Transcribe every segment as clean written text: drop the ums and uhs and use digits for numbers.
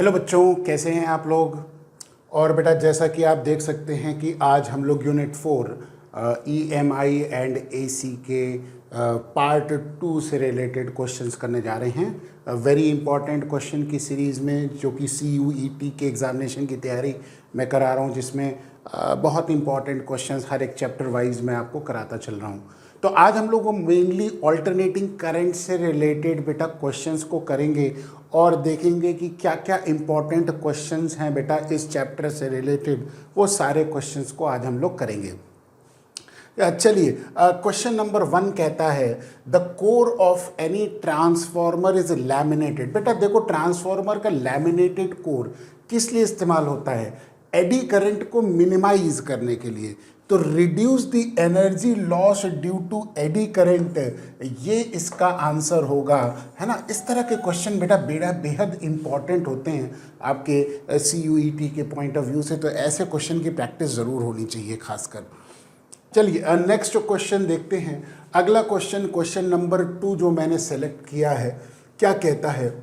Hello बच्चों, कैसे हैं आप लोग। और बेटा जैसा कि आप देख सकते हैं कि आज हम लोग यूनिट 4 EMI एंड AC के पार्ट 2 से रिलेटेड क्वेश्चंस करने जा रहे हैं। वेरी इंपॉर्टेंट क्वेश्चन की सीरीज़ में जो कि CUET के एग्ज़ामिनेशन की तैयारी मैं करा रहा हूं, जिसमें बहुत इंपॉर्टेंट क्वेश्चंस हर एक चैप्टर वाइज मैं आपको कराता चल रहा हूं। तो आज हम लोग मेनली ऑल्टरनेटिंग करंट से रिलेटेड बेटा क्वेश्चंस को करेंगे और देखेंगे कि क्या क्या इंपॉर्टेंट क्वेश्चंस हैं बेटा इस चैप्टर से रिलेटेड। वो सारे क्वेश्चंस को आज हम लोग करेंगे। चलिए, क्वेश्चन नंबर 1 कहता है the core of any transformer is laminated. बेटा देखो, ट्रांसफॉर्मर का लैमिनेटेड कोर किस लिए इस्तेमाल होता है? एडी करंट को मिनिमाइज करने के लिए। तो reduce the energy loss due to eddy current, ये इसका आंसर होगा, है ना। इस तरह के क्वेश्चन बेटा बेहद इंपॉर्टेंट होते हैं आपके CUET के पॉइंट ऑफ व्यू से। तो ऐसे क्वेश्चन की प्रैक्टिस ज़रूर होनी चाहिए खासकर। चलिए नेक्स्ट क्वेश्चन देखते हैं। अगला क्वेश्चन नंबर 2 जो मैंने सेलेक्ट किया है, क्या कहता है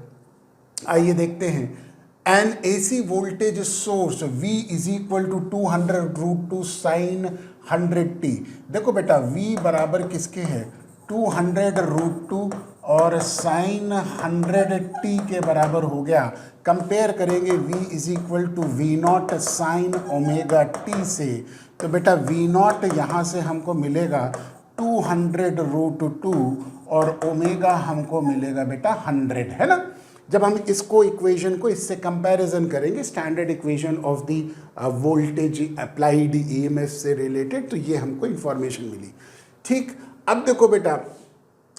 आइए देखते हैं। An AC voltage source V is equal to 200√2 sin 100t। देखो बेटा V बराबर किसके है? 200√2 और sin 100t के बराबर हो गया। कंपेयर करेंगे V is equal to V0 sin omega t से। तो बेटा V0 यहाँ से हमको मिलेगा 200√2 और ओमेगा हमको मिलेगा बेटा 100, है ना। जब हम इसको इक्वेशन को इससे कंपैरिजन करेंगे standard equation of the voltage applied EMF से रिलेटेड, तो ये हमको इंफॉर्मेशन मिली। ठीक, अब देखो बेटा,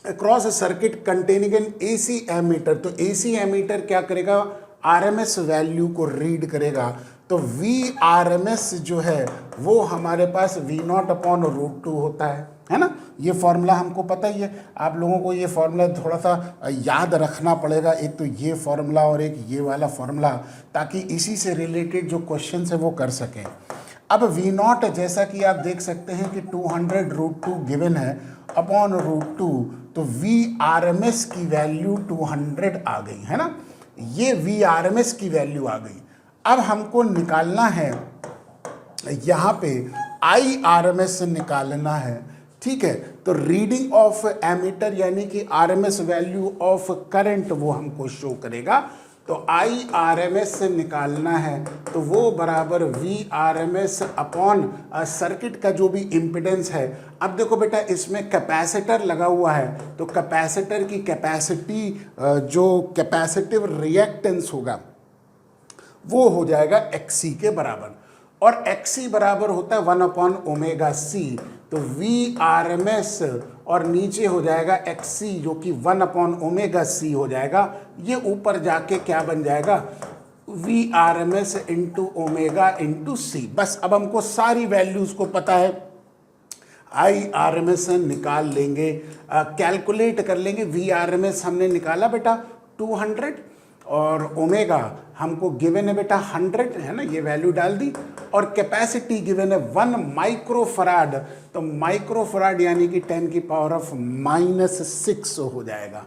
across a circuit containing an AC ammeter. तो AC एमीटर क्या करेगा? RMS वैल्यू को रीड करेगा। तो VRMS जो है वो हमारे पास V0/√2 होता है ना। ये फॉर्मूला हमको पता ही है। आप लोगों को ये फॉर्मूला थोड़ा सा याद रखना पड़ेगा, एक तो ये फॉर्मूला और एक ये वाला फॉर्मूला, ताकि इसी से रिलेटेड जो क्वेश्चन है वो कर सकें। अब V0 जैसा कि आप देख सकते हैं कि 200√2 गिवन है अपॉन √2, तो VRMS की वैल्यू 200 आ गई, है ना। ये VRMS की वैल्यू आ गई। अब हमको निकालना है यहाँ पे IRMS निकालना है, ठीक है। तो रीडिंग ऑफ एमीटर यानी कि RMS वैल्यू ऑफ करंट वो हमको शो करेगा। तो IRMS से निकालना है तो वो बराबर VRMS अपॉन सर्किट का जो भी इम्पिडेंस है। अब देखो बेटा, इसमें कैपेसिटर लगा हुआ है, तो कैपेसिटर की कैपेसिटी जो कैपेसिटिव रिएक्टेंस होगा वो हो जाएगा XC के बराबर, और XC बराबर होता है 1/ωc। तो VRMS और नीचे हो जाएगा XC जो कि 1/ωc हो जाएगा। ये ऊपर जाके क्या बन जाएगा? VRMS into omega into C। बस अब हमको सारी वैल्यूज को पता है, IRMS निकाल लेंगे, कैलकुलेट कर लेंगे। VRMS हमने निकाला बेटा 200 और ओमेगा हमको गिवन है बेटा 100, है ना, ये वैल्यू डाल दी। और कैपेसिटी गिवन है 1 माइक्रोफराड। तो माइक्रोफराड यानी कि 10⁻⁻⁻6 हो जाएगा,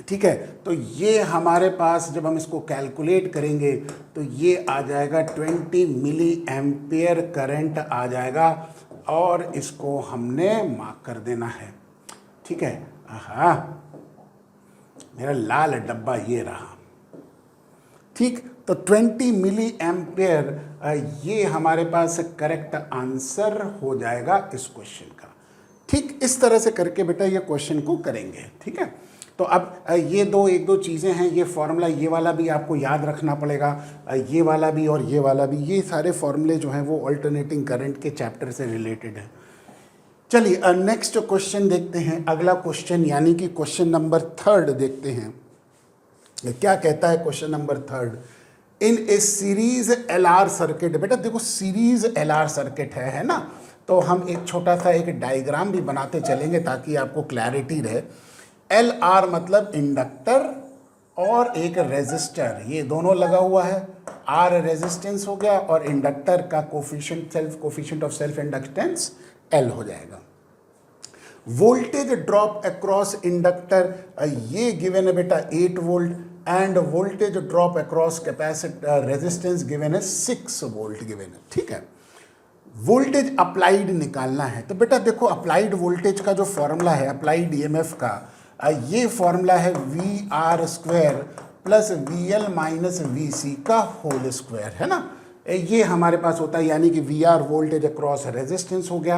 ठीक है। तो ये हमारे पास जब हम इसको कैलकुलेट करेंगे तो ये आ जाएगा 20 मिली एम्पियर करंट आ जाएगा, और इसको हमने मार्क कर देना है, ठीक है। हाँ, मेरा लाल डब्बा ये रहा, ठीक। तो 20 मिली एम्पियर ये हमारे पास करेक्ट आंसर हो जाएगा इस क्वेश्चन का। ठीक, इस तरह से करके बेटा ये क्वेश्चन को करेंगे, ठीक है। तो अब ये एक दो चीज़ें हैं। ये फॉर्मूला ये वाला भी आपको याद रखना पड़ेगा, ये वाला भी और ये वाला भी। ये सारे फॉर्मूले जो हैं वो अल्टरनेटिंग करंट के चैप्टर से रिलेटेड है। चलिए नेक्स्ट क्वेश्चन देखते हैं। अगला क्वेश्चन यानी कि क्वेश्चन नंबर 3 देखते हैं। क्या कहता है क्वेश्चन नंबर 3? इन ए सीरीज LR सर्किट। बेटा देखो, सीरीज LR सर्किट है ना। तो हम एक छोटा सा एक डायग्राम भी बनाते चलेंगे ताकि आपको क्लैरिटी रहे। LR मतलब इंडक्टर और एक रेजिस्टर, ये दोनों लगा हुआ है। R रेजिस्टेंस हो गया और इंडक्टर का coefficient of self inductance L हो जाएगा। वोल्टेज ड्रॉप अक्रॉस इंडक्टर, ये गिवन है बेटा 8 volt. End voltage drop across capacitor resistance given है 6 वोल्ट गिवन है, ठीक है। वोल्टेज अप्लाइड निकालना है, तो बेटा देखो अप्लाइड वोल्टेज का जो फॉर्मूला है अप्लाइड ईएमएफ का, ये फॉर्मूला है V R square plus V L minus V C का होल स्क्वायर, है ना। ये हमारे पास होता है, यानी कि V R voltage across resistance हो गया,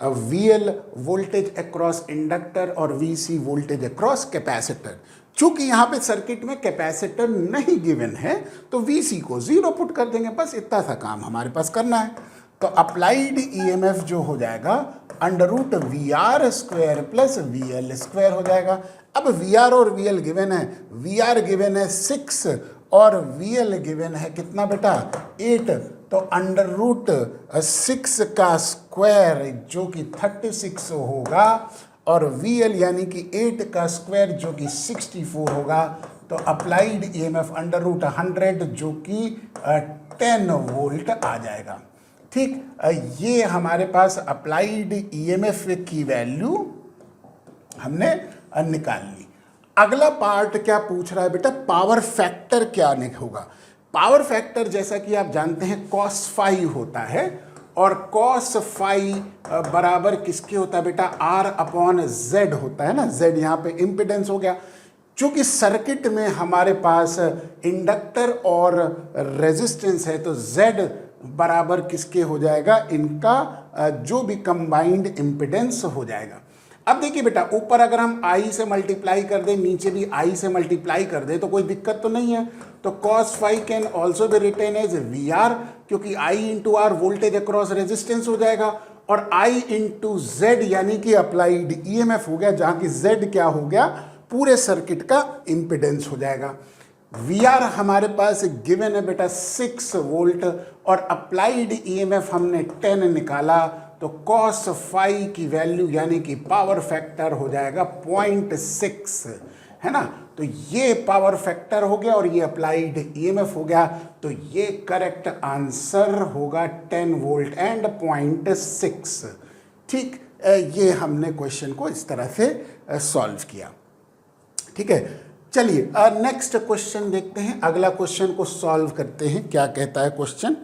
V L voltage across inductor और V C voltage across capacitor. चूंकि यहाँ पे सर्किट में कैपेसिटर नहीं गिवन है तो वी सी को 0 पुट कर देंगे, बस इतना सा काम हमारे पास करना है। तो अप्लाइड ईएमएफ जो हो जाएगा under root V R square plus V L square हो जाएगा। अब वी आर और वी एल गिवन है, वी आर गिवन है 6 और वी एल गिवन है कितना बेटा 8, तो अंडर रूट 6 का स्क्वायर जो कि 36 होगा और वी एल यानी कि 8 का स्क्वायर जो कि 64 होगा। तो अप्लाइड ईएमएफ अंडर रूट 100 जो कि 10 वोल्ट आ जाएगा, ठीक। ये हमारे पास अप्लाइड ईएमएफ की वैल्यू हमने निकाल ली। अगला पार्ट क्या पूछ रहा है बेटा, पावर फैक्टर क्या होगा। पावर फैक्टर जैसा कि आप जानते हैं कॉस फाई होता है और कॉस फाई बराबर किसके होता है बेटा, आर अपॉन जेड होता है ना। जेड यहाँ पे इम्पिडेंस हो गया। चूंकि सर्किट में हमारे पास इंडक्टर और रेजिस्टेंस है तो जेड बराबर किसके हो जाएगा, इनका जो भी कंबाइंड इम्पिडेंस हो जाएगा। अब देखिए बेटा ऊपर अगर हम आई से मल्टीप्लाई कर दें, नीचे भी आई से मल्टीप्लाई कर दें तो कोई दिक्कत तो नहीं है। तो cos phi can also be written as V R, क्योंकि I into R voltage across resistance हो जाएगा और आई इंटू जेड यानी कि अप्लाइड ईएमएफ हो गया, जहां की जेड क्या हो गया, पूरे सर्किट का इम्पिडेंस हो जाएगा। वी आर हमारे पास गिवन है बेटा 6 वोल्ट और अप्लाइड ईएमएफ हमने 10 निकाला, तो कॉस फाई की वैल्यू यानी कि पावर फैक्टर हो जाएगा 0.6, है ना। तो ये पावर फैक्टर हो गया और ये अप्लाइड ईएमएफ हो गया, तो ये करेक्ट आंसर होगा 10 वोल्ट एंड 0.6, ठीक। ये हमने क्वेश्चन को इस तरह से सॉल्व किया, ठीक है। चलिए नेक्स्ट क्वेश्चन देखते हैं, अगला क्वेश्चन को सॉल्व करते हैं। क्या कहता है question,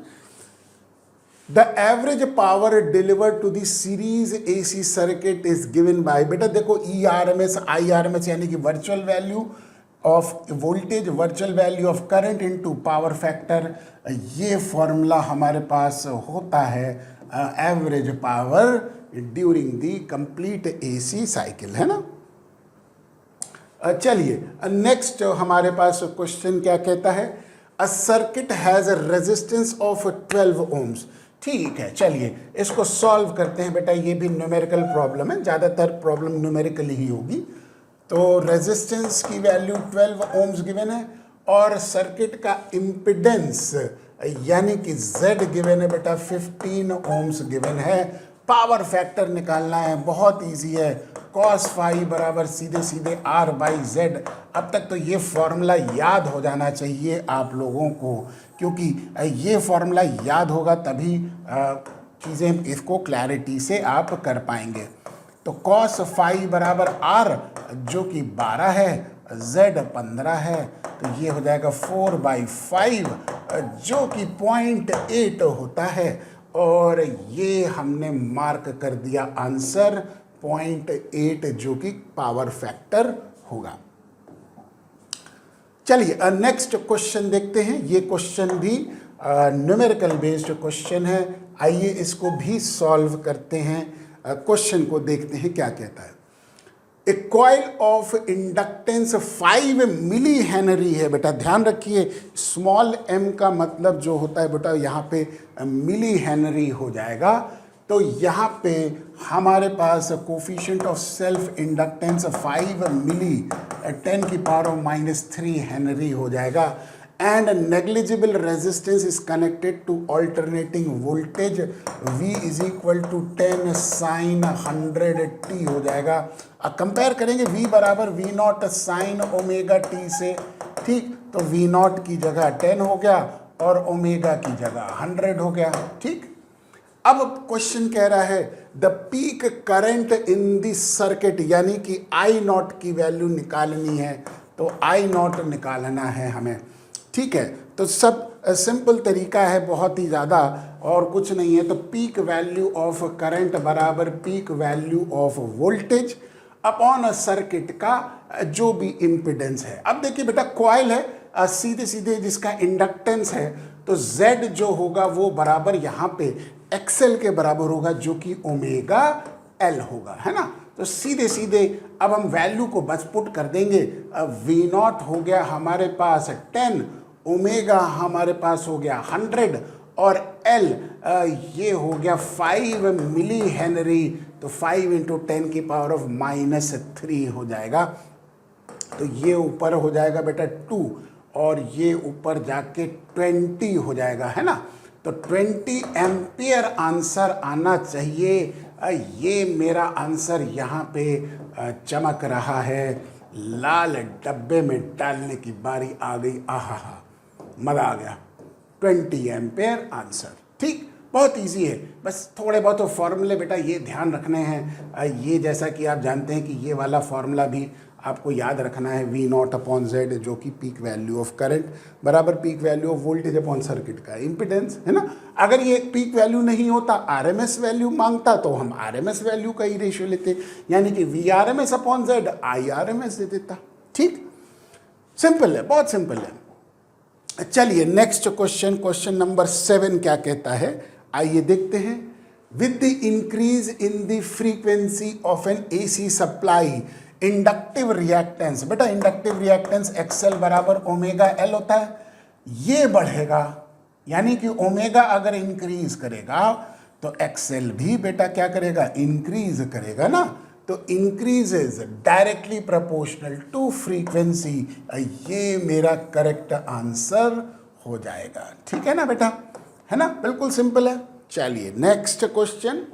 the average power delivered to the series AC circuit is given by, बेटा देखो ERMS IRMS यानी कि virtual value of voltage, virtual value of current into power factor. ये फॉर्मूला हमारे पास होता है average power during the complete AC cycle, है ना। चलिए नेक्स्ट हमारे पास क्वेश्चन क्या कहता है, a circuit has a resistance of 12 ohms, ठीक है। चलिए इसको सॉल्व करते हैं बेटा, ये भी न्यूमेरिकल प्रॉब्लम है, ज़्यादातर प्रॉब्लम न्यूमेरिकल ही होगी। तो रेजिस्टेंस की वैल्यू 12 ओम्स गिवन है और सर्किट का इम्पिडेंस यानी कि Z गिवन है बेटा 15 ओम्स गिवन है। पावर फैक्टर निकालना है, बहुत इजी है, कॉस फाई बराबर सीधे सीधे R बाई Z। अब तक तो ये फॉर्मूला याद हो जाना चाहिए आप लोगों को, क्योंकि ये फॉर्मूला याद होगा तभी चीज़ें इसको क्लैरिटी से आप कर पाएंगे। तो कॉस फाई बराबर R जो कि 12 है, Z 15 है, तो ये हो जाएगा 4/5 जो कि 0.8 होता है और ये हमने मार्क कर दिया आंसर 0.8 जो कि पावर फैक्टर होगा। चलिए नेक्स्ट क्वेश्चन देखते हैं। ये क्वेश्चन भी न्यूमेरिकल बेस्ड क्वेश्चन है, आइए इसको भी सॉल्व करते हैं। क्वेश्चन को देखते हैं क्या कहता है। A coil of inductance 5 milli henry है, बेटा ध्यान रखिए स्मॉल m का मतलब जो होता है बेटा यहाँ पे मिली हेनरी हो जाएगा। तो यहाँ पे हमारे पास coefficient of self inductance 5 milli 10⁻³ henry हो जाएगा and negligible resistance is connected to alternating voltage V is equal to 10 sine 100t हो जाएगा। अब कंपेयर करेंगे V बराबर V0 साइन ओमेगा t से, ठीक। तो V0 की जगह 10 हो गया और ओमेगा की जगह 100 हो गया, ठीक। अब क्वेश्चन कह रहा है the peak current in the circuit यानी कि I0 की वैल्यू निकालनी है। तो आई नॉट निकालना है हमें, ठीक है। तो सब सिंपल तरीका है, बहुत ही ज़्यादा और कुछ नहीं है। तो पीक वैल्यू ऑफ करंट बराबर peak value of voltage upon a circuit का जो भी इम्पिडेंस है। अब देखिए बेटा कॉइल है, सीधे सीधे जिसका इंडक्टेंस है, तो Z जो होगा वो बराबर यहाँ पे XL के बराबर होगा, जो कि ओमेगा L होगा, है ना। तो सीधे सीधे अब हम वैल्यू को बस पुट कर देंगे। V0 हो गया हमारे पास 10, ओमेगा हमारे पास हो गया 100 और L ये हो गया 5 मिली हेनरी। तो 5 इंटू 10 की पावर ऑफ -3 हो जाएगा। तो ये ऊपर हो जाएगा बेटा 2 और ये ऊपर जाके 20 हो जाएगा, है ना। तो 20 एम्पियर आंसर आना चाहिए। ये मेरा आंसर यहाँ पे चमक रहा है। लाल डब्बे में डालने की बारी आ गई। आहा हा, मज़ा आ गया। 20 एम्पियर आंसर, ठीक, बहुत इजी है। बस थोड़े बहुत तो फॉर्मूले बेटा ये ध्यान रखने हैं। ये जैसा कि आप जानते हैं कि ये वाला फॉर्मूला भी आपको याद रखना है, V0 अपॉन Z, जो कि पीक वैल्यू ऑफ करंट बराबर peak value of voltage upon circuit का इम्पिडेंस, है ना। अगर ये पीक वैल्यू नहीं होता, RMS वैल्यू मांगता, तो हम RMS वैल्यू का ही रेशियो लेते, यानी कि VRMS अपॉन Z IRMS दे देता, ठीक। सिंपल है, बहुत सिंपल है। चलिए नेक्स्ट क्वेश्चन, क्वेश्चन नंबर 7 क्या कहता है, आइए देखते हैं। With the increase in the frequency of an AC supply inductive reactance, बेटा इंडक्टिव रिएक्टेंस XL बराबर ओमेगा L होता है, ये बढ़ेगा, यानी कि ओमेगा अगर इंक्रीज करेगा तो XL भी बेटा क्या करेगा, इंक्रीज करेगा ना। तो increases directly proportional to frequency, ये मेरा करेक्ट आंसर हो जाएगा, ठीक है ना बेटा, है ना, बिल्कुल सिंपल है। चलिए next question.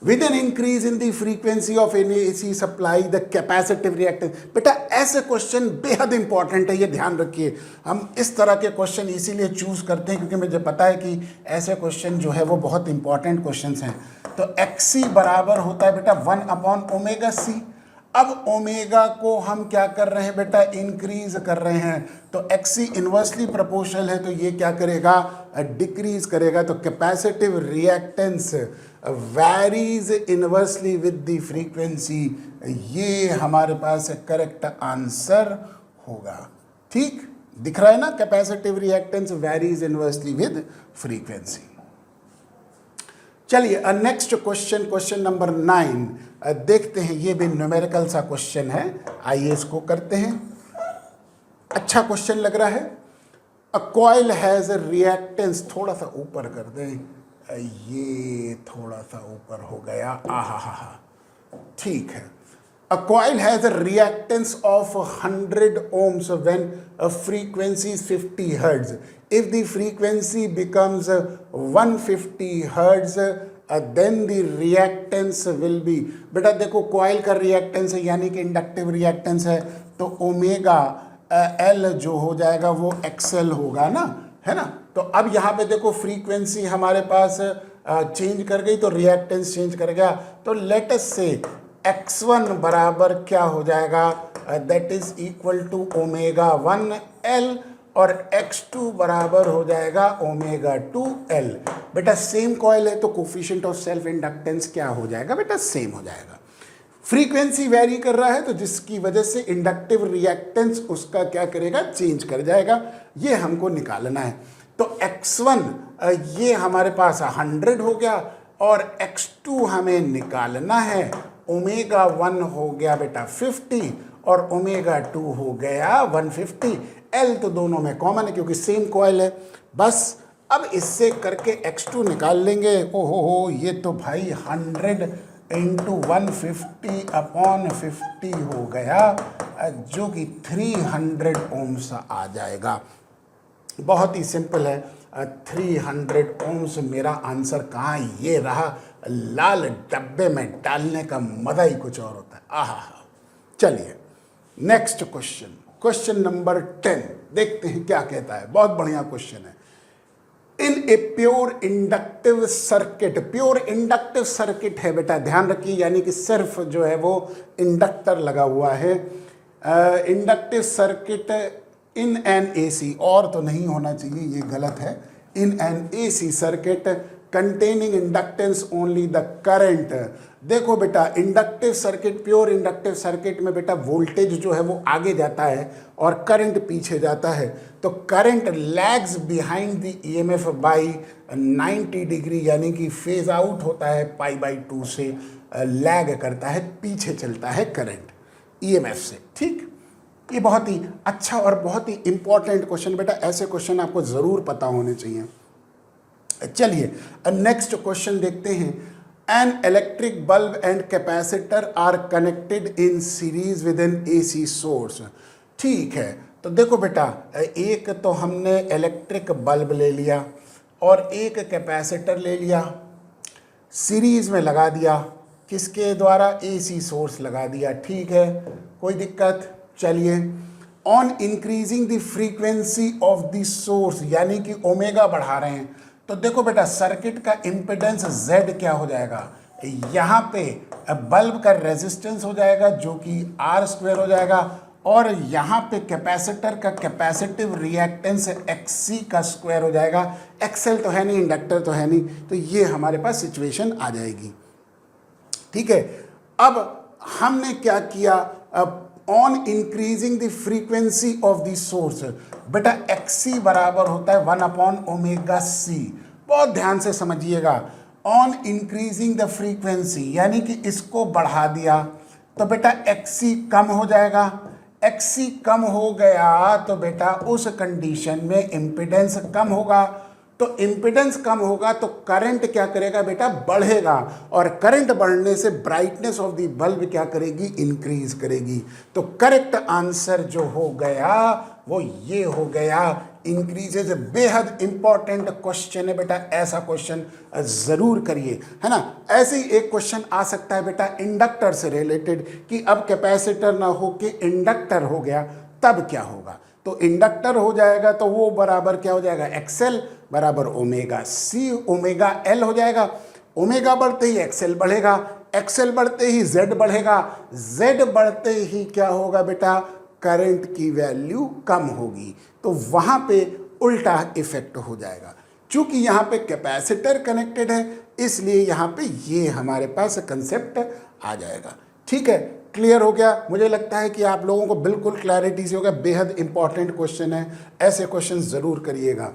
With an increase in the frequency of an AC supply, the capacitive reactance, बेटा ऐसे क्वेश्चन बेहद इंपॉर्टेंट है, ये ध्यान रखिए। हम इस तरह के क्वेश्चन इसीलिए चूज करते हैं क्योंकि मुझे पता है कि ऐसे क्वेश्चन जो है वो बहुत इंपॉर्टेंट क्वेश्चंस हैं। तो XC बराबर होता है बेटा 1 अपॉन ओमेगा C। अब ओमेगा को हम क्या कर रहे हैं बेटा, इंक्रीज कर रहे हैं, तो XC इन्वर्सली प्रोपोर्शनल है, तो ये क्या करेगा, डिक्रीज करेगा। तो capacitive reactance varies inversely with the frequency, ये हमारे पास करेक्ट आंसर होगा, ठीक, दिख रहा है ना, capacitive reactance varies inversely with frequency. चलिए नेक्स्ट क्वेश्चन, क्वेश्चन नंबर 9 देखते हैं। ये भी न्यूमेरिकल सा क्वेश्चन है, आइए इसको करते हैं। अच्छा क्वेश्चन लग रहा है। A coil has a reactance, थोड़ा सा ऊपर कर दें, ये थोड़ा सा ऊपर हो गया, आहा हा हा, ठीक है। A coil has a reactance of 100 ohms when a frequency is 50 hertz. If the frequency becomes 150 hertz, then the reactance will be, बेटा देखो coil का reactance है यानी कि इंडक्टिव रिएक्टेंस है, तो ओमेगा L जो हो जाएगा वो XL होगा ना, है ना। तो अब यहाँ पे देखो फ्रीक्वेंसी हमारे पास चेंज कर गई तो रिएक्टेंस चेंज कर गया। तो लेट अस से X1 बराबर क्या हो जाएगा, that is equal to omega 1L और X2 बराबर हो जाएगा ओमेगा 2L। बेटा सेम कॉइल है तो कोफिशिएंट ऑफ सेल्फ इंडक्टेंस क्या हो जाएगा बेटा, सेम हो जाएगा। फ्रीक्वेंसी वेरी कर रहा है तो जिसकी वजह से इंडक्टिव रिएक्टेंस उसका क्या करेगा, चेंज कर जाएगा, ये हमको निकालना है। तो X1 ये हमारे पास 100 हो गया और X2 हमें निकालना है। ओमेगा 1 हो गया बेटा 50 और ओमेगा 2 हो गया 150। L तो दोनों में कॉमन है क्योंकि सेम कॉइल है। बस अब इससे करके X2 निकाल लेंगे। ओहो हो, ये तो भाई 100 इंटू 150 अपॉन 50 हो गया, जो कि 300 ओम्स आ जाएगा। बहुत ही सिंपल है, 300 ओम्स मेरा आंसर कहाँ, ये रहा। लाल डब्बे में डालने का मजा ही कुछ और होता है, आहा हा। चलिए नेक्स्ट क्वेश्चन, क्वेश्चन नंबर 10 देखते हैं क्या कहता है। बहुत बढ़िया क्वेश्चन है। In a pure inductive circuit, pure inductive circuit है बेटा, ध्यान रखिए, यानी कि सिर्फ जो है वो इंडक्टर लगा हुआ है। Inductive circuit in an AC, और तो नहीं होना चाहिए, ये गलत है, in an AC circuit containing inductance only the current. देखो बेटा, inductive circuit, pure inductive circuit में बेटा वोल्टेज जो है वो आगे जाता है और करंट पीछे जाता है, तो current lags behind the EMF by 90 degree, यानी कि फेज आउट होता है π/2 से, लैग करता है, पीछे चलता है करंट ईएमएफ से। ठीक, ये बहुत ही अच्छा और बहुत ही इंपॉर्टेंट क्वेश्चन बेटा, ऐसे क्वेश्चन आपको जरूर पता होने चाहिए। चलिए नेक्स्ट क्वेश्चन देखते हैं। An electric bulb and capacitor are connected in series with an AC source. ठीक है, तो देखो बेटा, एक तो हमने इलेक्ट्रिक बल्ब ले लिया और एक कैपेसिटर ले लिया, सीरीज में लगा दिया, किसके द्वारा, एसी सोर्स लगा दिया। ठीक है, कोई दिक्कत। चलिए, on increasing the frequency of the source, यानी कि ओमेगा बढ़ा रहे हैं, तो देखो बेटा सर्किट का इम्पिडेंस Z क्या हो जाएगा, यहाँ पे बल्ब का रेजिस्टेंस हो जाएगा जो कि R² हो जाएगा, और यहाँ पे कैपेसिटर का कैपेसिटिव रिएक्टेंस XC का स्क्वायर हो जाएगा। XL तो है नहीं, इंडक्टर तो है नहीं, तो ये हमारे पास सिचुएशन आ जाएगी। ठीक है, अब हमने क्या किया, on increasing the frequency of the source, बेटा XC बराबर होता है 1/ωc। बहुत ध्यान से समझिएगा, ऑन इंक्रीजिंग द फ्रीक्वेंसी यानी कि इसको बढ़ा दिया तो बेटा XC कम हो जाएगा। XC कम हो गया तो बेटा उस कंडीशन में इम्पिडेंस कम होगा, तो इम्पिडेंस कम होगा तो करंट क्या करेगा बेटा, बढ़ेगा, और करंट बढ़ने से ब्राइटनेस ऑफ द बल्ब क्या करेगी, इंक्रीज करेगी। तो करेक्ट आंसर जो हो गया वो ये हो गया, इंक्रीजेज। बेहद इंपॉर्टेंट क्वेश्चन है बेटा, ऐसा क्वेश्चन जरूर करिए, है ना। ऐसे ही एक क्वेश्चन आ सकता है बेटा इंडक्टर से रिलेटेड, कि अब कैपेसिटर ना हो के इंडक्टर हो गया तब क्या होगा। तो इंडक्टर हो जाएगा तो वो बराबर क्या हो जाएगा, XL बराबर ωc, ωL हो जाएगा। ओमेगा बढ़ते ही XL बढ़ेगा, XL बढ़ते ही Z बढ़ेगा, Z बढ़ते ही क्या होगा बेटा, करंट की वैल्यू कम होगी, तो वहां पे उल्टा इफेक्ट हो जाएगा। चूंकि यहाँ पे कैपेसिटर कनेक्टेड है इसलिए यहाँ पे ये हमारे पास कंसेप्ट आ जाएगा। ठीक है, क्लियर हो गया। मुझे लगता है कि आप लोगों को बिल्कुल क्लैरिटी से हो गया। बेहद इंपॉर्टेंट क्वेश्चन है, ऐसे क्वेश्चन जरूर करिएगा।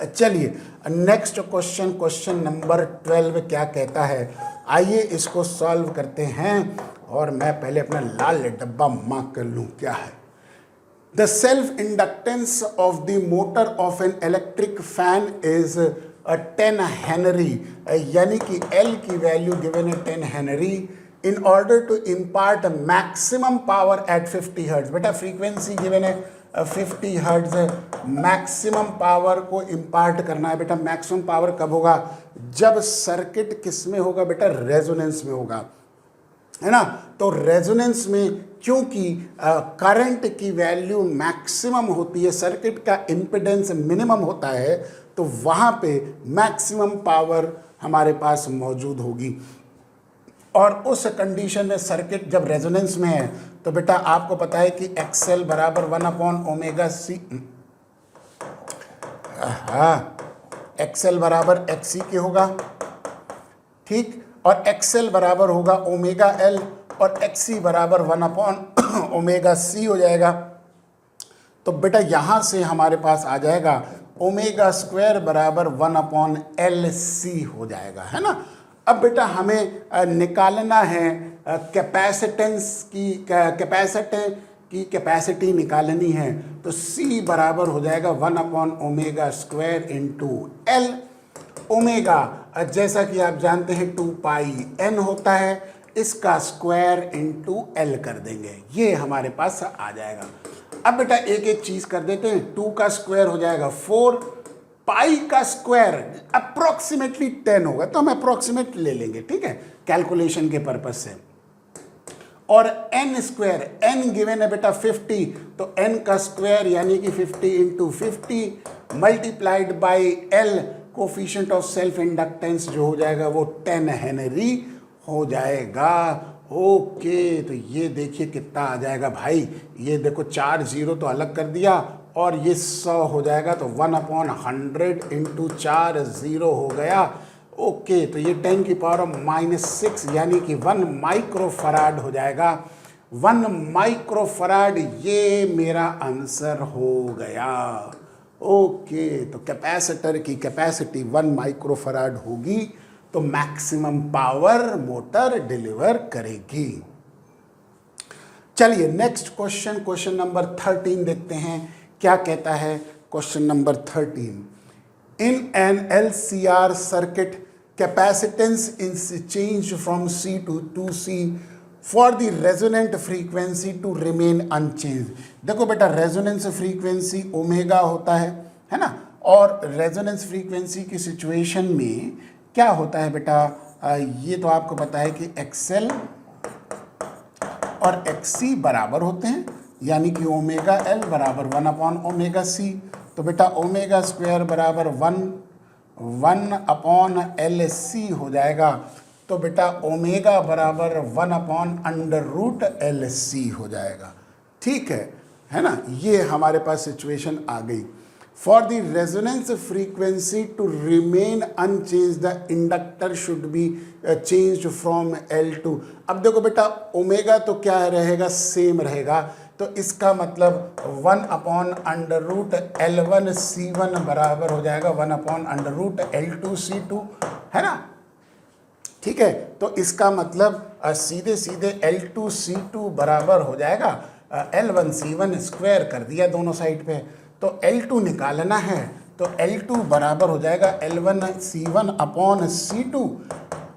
चलिए नेक्स्ट क्वेश्चन, क्वेश्चन नंबर 12 क्या कहता है, आइए इसको सॉल्व करते हैं। और मैं पहले अपना लाल डब्बा मार्क कर लूँ, क्या है। The self inductance of the motor of an electric fan is 10 henry, यानी कि L की वैल्यू गिवन है 10 henry. In order to impart maximum power at 50 hertz, बेटा फ्रीक्वेंसी गिवन है 50 हर्ट्ज, मैक्सिमम पावर को इम्पार्ट करना है। बेटा मैक्सिमम पावर कब होगा, जब सर्किट किस में होगा बेटा, रेजोनेंस में होगा, है ना। तो रेजोनेंस में क्योंकि करंट की वैल्यू मैक्सिमम होती है, सर्किट का इम्पिडेंस मिनिमम होता है, तो वहाँ पे मैक्सिमम पावर हमारे पास मौजूद होगी। और उस कंडीशन में सर्किट जब रेजोनेंस में है तो बेटा आपको पता है कि XL बराबर 1/ωc, हाँ XL बराबर XC के होगा, ठीक, और XL बराबर होगा ωL और XC बराबर 1/ωc हो जाएगा। तो बेटा यहाँ से हमारे पास आ जाएगा ω² बराबर 1/LC हो जाएगा, है ना। अब बेटा हमें निकालना है कैपेसिटेंस की, कैपेसिटी निकालनी है, तो C बराबर हो जाएगा 1/ω² इंटू L। ओमेगा जैसा कि आप जानते हैं 2πN होता है, इसका स्क्वायर इंटू L कर देंगे, ये हमारे पास आ जाएगा। अब बेटा एक एक चीज कर देते हैं, 2 का स्क्वायर हो जाएगा 4, पाई का स्क्वायर अप्रोक्सीमेटली 10 होगा, तो हम अप्रोक्सीमेट ले लेंगे, ठीक है, कैलकुलेशन के पर्पज से। और n स्क्वायर, n गिवन है बेटा 50, तो n का स्क्वायर यानी कि 50 into 50 multiplied by L, coefficient of self inductance जो हो जाएगा वो 10 हेनरी हो जाएगा। ओके, तो ये देखिए कितना आ जाएगा भाई, ये देखो 4 0 तो अलग कर दिया और ये 100 हो जाएगा, तो 1/100 इंटू 4 0 हो गया। ओके, तो ये 10⁻⁻6 यानी कि 1 माइक्रोफराड हो जाएगा। 1 माइक्रोफराड ये मेरा आंसर हो गया। ओके, तो कैपेसिटर की कैपेसिटी 1 माइक्रोफराड होगी, तो मैक्सिमम पावर मोटर डिलीवर करेगी। चलिए नेक्स्ट क्वेश्चन, क्वेश्चन नंबर 13 देखते हैं क्या कहता है। Question number 13, in an LCR circuit capacitance is change from C to 2C for the resonant frequency to remain unchange. देखो बेटा, रेजोनेंस फ्रीक्वेंसी ओमेगा होता है ना, और रेजोनेंस फ्रीक्वेंसी की सिचुएशन में क्या होता है बेटा, ये तो आपको पता है कि XL और XC बराबर होते हैं, यानी कि ओमेगा L बराबर 1/ωc। तो बेटा ओमेगा स्क्वायर बराबर 1/LC हो जाएगा। तो बेटा ओमेगा बराबर 1/√LC हो जाएगा। ठीक है ना, ये हमारे पास सिचुएशन आ गई। For the resonance frequency to remain unchange the inductor should be changed from L to। अब देखो बेटा, ओमेगा तो क्या रहेगा, सेम रहेगा, तो इसका मतलब 1/√L1C1 बराबर हो जाएगा 1/√L2C2, है ना। ठीक है, तो इसका मतलब सीधे सीधे L2C2 बराबर हो जाएगा L1C1 स्क्वायर कर दिया दोनों साइड पे, तो L2 निकालना है, तो L2 बराबर हो जाएगा L1C1/C2।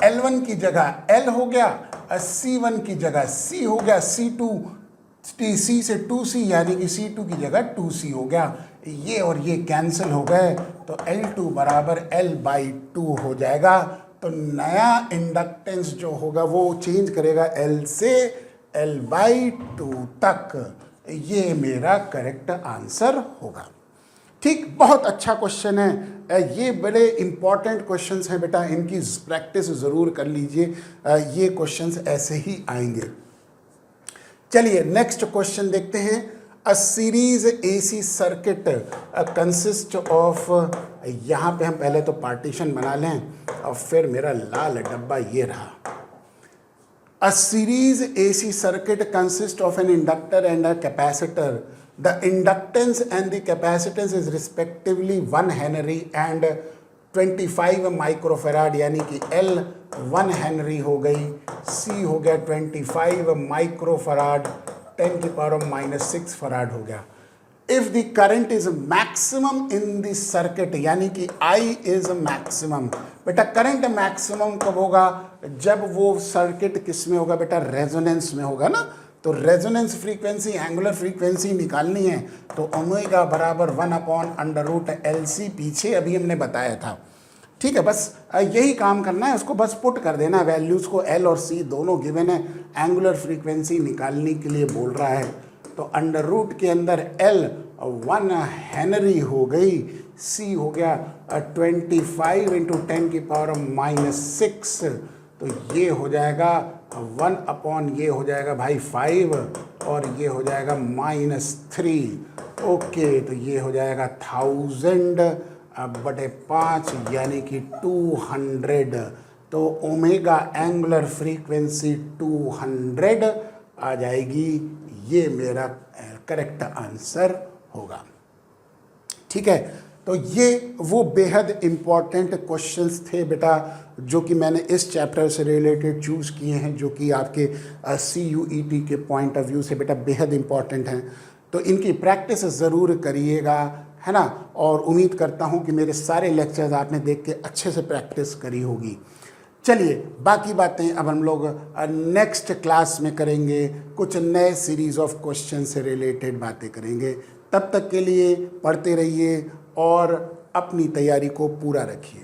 L1 की जगह L हो गया, C1 की जगह C हो गया, C से 2C यानी कि C2 की जगह 2C हो गया। ये और ये कैंसिल हो गए, तो L2 बराबर L/2 हो जाएगा। तो नया इंडक्टेंस जो होगा वो चेंज करेगा L से L/2 तक। ये मेरा करेक्ट आंसर होगा। ठीक, बहुत अच्छा क्वेश्चन है। ये बड़े इंपॉर्टेंट क्वेश्चंस हैं बेटा, इनकी प्रैक्टिस ज़रूर कर लीजिए, ये क्वेश्चंस ऐसे ही आएंगे। चलिए नेक्स्ट क्वेश्चन देखते हैं। A series AC circuit consist of, यहाँ पे हम पहले तो पार्टीशन बना लें और फिर मेरा लाल डब्बा ये रहा। A series AC circuit consists of an inductor and a capacitor. The inductance and the capacitance is respectively 1 Henry and 25 microfarad, यानी कि L 1 Henry हो गई, C हो गया 25 microfarad, 10⁻⁻6 farad हो गया। If the current is maximum in the circuit, यानी कि I is maximum। बेटा करंट मैक्सिमम कब होगा, जब वो सर्किट किस में होगा बेटा, रेजोनेंस में होगा ना। तो रेजोनेंस फ्रीक्वेंसी, एंगुलर फ्रीक्वेंसी निकालनी है, तो ओमेगा बराबर 1/√LC पीछे अभी हमने बताया था। ठीक है, बस यही काम करना है, उसको बस पुट कर देना, वैल्यूज़ को L और C दोनों गिवन है, एंगुलर फ्रीक्वेंसी निकालने के लिए बोल रहा है। तो अंडर रूट के अंदर L 1 हेनरी हो गई, C हो गया 25 × 10⁻⁻6, तो ये हो जाएगा 1/ ये हो जाएगा भाई 5 और ये हो जाएगा -3। ओके, तो ये हो जाएगा 1000/5 यानी कि 200। तो ओमेगा एंगुलर फ्रीक्वेंसी 200 आ जाएगी। ये मेरा करेक्ट आंसर होगा। ठीक है, तो ये वो बेहद इम्पॉर्टेंट क्वेश्चंस थे बेटा, जो कि मैंने इस चैप्टर से रिलेटेड चूज़ किए हैं, जो कि आपके CUET के पॉइंट ऑफ व्यू से बेटा बेहद इम्पॉर्टेंट हैं। तो इनकी प्रैक्टिस ज़रूर करिएगा, है ना। और उम्मीद करता हूँ कि मेरे सारे लेक्चर्स आपने देख के अच्छे से प्रैक्टिस करी होगी। चलिए बाकी बातें अब हम लोग नेक्स्ट क्लास में करेंगे, कुछ नए सीरीज़ ऑफ क्वेश्चन से रिलेटेड बातें करेंगे। तब तक के लिए पढ़ते रहिए और अपनी तैयारी को पूरा रखिए।